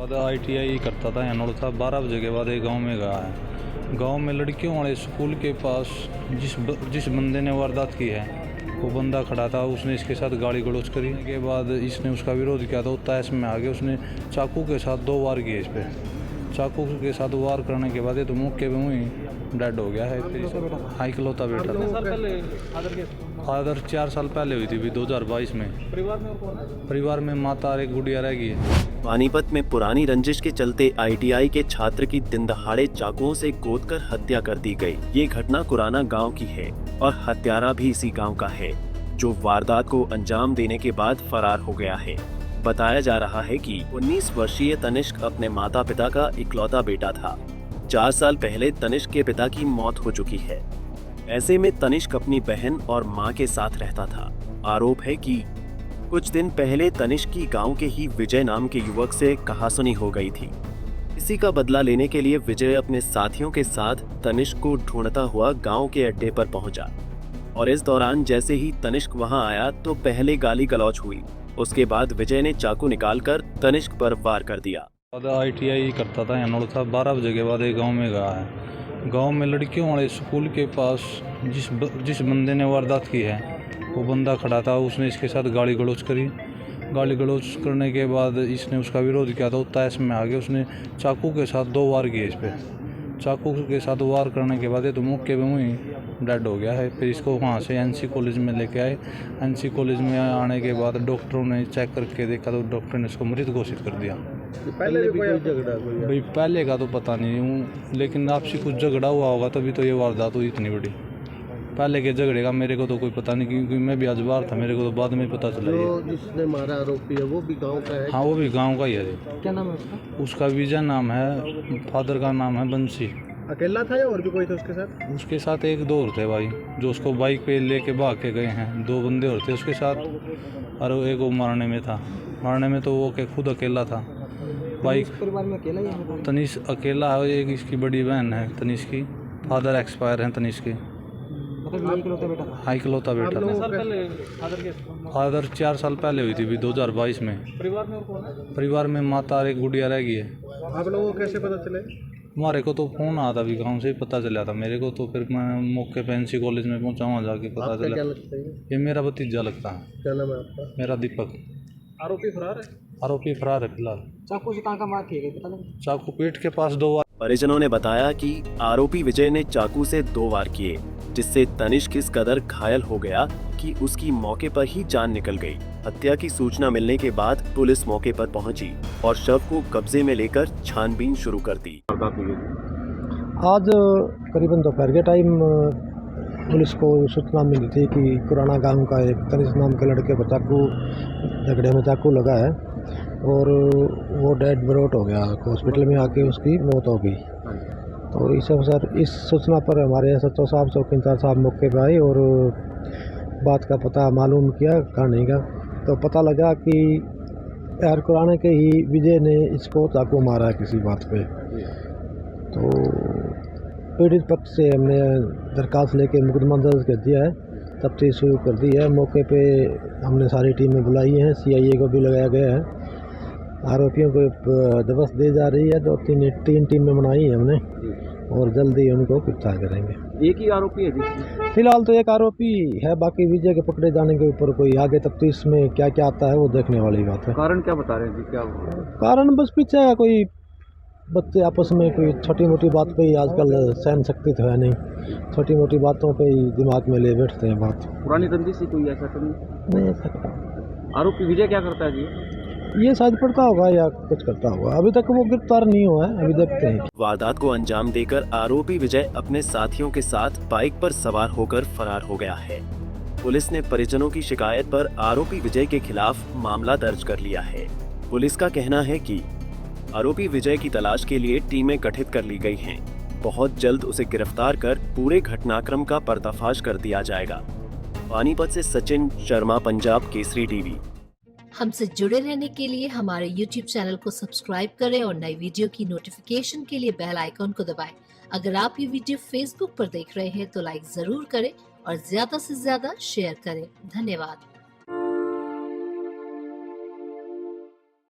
बाद ITI करता था यहाँ था। 12 बजे के बाद एक गांव में गया है। गांव में लड़कियों वाले स्कूल के पास जिस बंदे ने वारदात की है वो बंदा खड़ा था। उसने इसके साथ गाली गलौज करी के बाद इसने उसका विरोध किया तो तहस में आगे उसने चाकू के साथ 2 वार किए इस पर। चाकू के साथ वार करने के बाद ये तो मौके पे वहीं डेड हो गया है। हाँ, इकलौता बेटा था। फादर 4 साल पहले हुई थी भी 2022 में। परिवार में माता और एक गुड़िया रह गई है। पानीपत में पुरानी रंजिश के चलते ITI के छात्र की दिन दहाड़े चाकुओं से गोदकर हत्या कर दी गई। ये घटना कुराना गांव की है और हत्यारा भी इसी गांव का है, जो वारदात को अंजाम देने के बाद फरार हो गया है। बताया जा रहा है कि 19 वर्षीय तनिष्क अपने माता पिता का इकलौता बेटा था। 4 साल पहले तनिष्क के पिता की मौत हो चुकी है। ऐसे में तनिष्क अपनी बहन और मां के साथ रहता था। आरोप है कि कुछ दिन पहले तनिष्क की गांव के ही विजय नाम के युवक से कहासुनी हो गई थी। इसी का बदला लेने के लिए विजय अपने साथियों के साथ तनिष्क को ढूंढता हुआ गांव के अड्डे पर पहुंचा और इस दौरान जैसे ही तनिष्क वहां आया तो पहले गाली गलौज हुई। उसके बाद विजय ने चाकू निकालकर तनिष्क पर वार कर दिया। ITI करता था यहाँ था। 12 बजे के बाद एक गांव में गया है। गांव में लड़कियों वाले स्कूल के पास जिस बंदे ने वारदात की है वो बंदा खड़ा था। उसने इसके साथ गाली गलौज करी। गाली गलौज करने के बाद इसने उसका विरोध किया तो तहस में आगे उसने चाकू के साथ 2 वार किए इस पर। चाकू के साथ वार करने के बाद ये तो मौके पे वहीं डेड हो गया है। फिर इसको वहाँ से NC कॉलेज में लेके आए। NC कॉलेज में आने के बाद डॉक्टरों ने चेक करके देखा तो डॉक्टर ने इसको मृत घोषित कर दिया। पहले भी कोई झगड़ा भाई पहले का तो पता नहीं हूँ, लेकिन आपसी कुछ झगड़ा हुआ होगा तभी तो ये वारदात हुई इतनी बड़ी। पहले के झगड़े का मेरे को तो कोई पता नहीं, क्योंकि मैं भी आज बाहर था। मेरे को तो बाद में पता चला। जो जिसने मारा आरोपी है वो भी गांव का है? हाँ, वो भी गांव का ही है। क्या नाम है उसका? उसका विजय नाम है, फादर का नाम है बंसी। अकेला था या और भी कोई था उसके साथ? उसके साथ एक दो और थे भाई, जो उसको बाइक पे लेके भाग के गए हैं। 2 बंदे और थे उसके साथ और एक वो मारने में था। मारने में तो वो खुद अकेला था। बाइक परिवार में अकेला ही? तनिष अकेला है। एक इसकी बड़ी बहन है तनिष की। फादर एक्सपायर हैं तनिष के। हाँ, इकलौता बेटा था। फादर 4 साल पहले हुई थी भी 2022 में। परिवार में माता और एक गुड़िया रह गई है। आप लोगों को कैसे पता चले? हमारे को तो फोन आया था, भी गाँव से ही पता चला था मेरे को। तो फिर मैं मौके पे NC कॉलेज में पहुंचा, वहाँ जाके पता चला। क्या लगता है? ये मेरा भतीजा लगता है। क्या नाम है आपका? मेरा दीपक। आरोपी फरार है? आरोपी फरार है फिलहाल। चाकू से कहाँ का मार किया गया पता नहीं? चाकू पीठ के पास 2 बार। परिजनों ने बताया कि आरोपी विजय ने चाकू से 2 वार किए, जिससे तनिष्क इस कदर घायल हो गया कि उसकी मौके पर ही जान निकल गई। हत्या की सूचना मिलने के बाद पुलिस मौके पर पहुंची और शव को कब्जे में लेकर छानबीन शुरू कर दी। आज करीबन दोपहर के टाइम पुलिस को सूचना मिली थी कि कुराना गांव का एक तनिष्क नाम के लड़के को झगड़े में चाकू लगा है और वो डेड ब्रोट हो गया। हॉस्पिटल में आके उसकी मौत हो गई। तो इस सूचना पर हमारे SHO साहब, चौकी इंचार्ज साहब मौके पर आए और बात का पता मालूम किया कहानी का। तो पता लगा कि यार कुराने के ही विजय ने इसको चाकू मारा है किसी बात पे। तो पीड़ित पक्ष से हमने दरखास्त लेके मुकदमा दर्ज कर दिया है, तफ्तीश शुरू कर दी है। मौके पे हमने सारी टीमें बुलाई हैं, CIA को भी लगाया गया है। आरोपियों को दबस दी जा रही है। 2-3 टीमें बनाई है हमने और जल्दी उनको गिरफ्तार करेंगे। एक ही आरोपी है? फिलहाल तो एक आरोपी है, बाकी विजय के पकड़े जाने के ऊपर कोई आगे तफ्तीश में क्या क्या आता है वो देखने वाली बात है। कारण क्या बता रहे हैं जी? क्या कारण बस पीछे है, कोई बच्चे आपस में कोई छोटी मोटी बात पे ही, आजकल सहन शक्ति तो है नहीं, छोटी मोटी बातों पे ही दिमाग में ले बैठते हैं बात। पुरानी रंजिश से कोई ऐसा तो नहीं ऐसा। आरोपी विजय क्या करता है जी? ये शायद पढ़ता होगा या कुछ करता होगा, अभी तक वो गिरफ्तार नहीं हुआ है, अभी देखते हैं। वारदात को अंजाम देकर आरोपी विजय अपने साथियों के साथ बाइक पर सवार होकर फरार हो गया है। पुलिस ने परिजनों की शिकायत पर आरोपी विजय के खिलाफ मामला दर्ज कर लिया है। पुलिस का कहना है कि आरोपी विजय की तलाश के लिए टीमें गठित कर ली गई हैं। बहुत जल्द उसे गिरफ्तार कर पूरे घटनाक्रम का पर्दाफाश कर दिया जाएगा। पानीपत से सचिन शर्मा, पंजाब केसरी टीवी। हमसे जुड़े रहने के लिए हमारे YouTube चैनल को सब्सक्राइब करें और नई वीडियो की नोटिफिकेशन के लिए बेल आइकॉन को दबाएं। अगर आप ये वीडियो Facebook पर देख रहे हैं तो लाइक जरूर करें और ज्यादा से ज्यादा शेयर करें। धन्यवाद।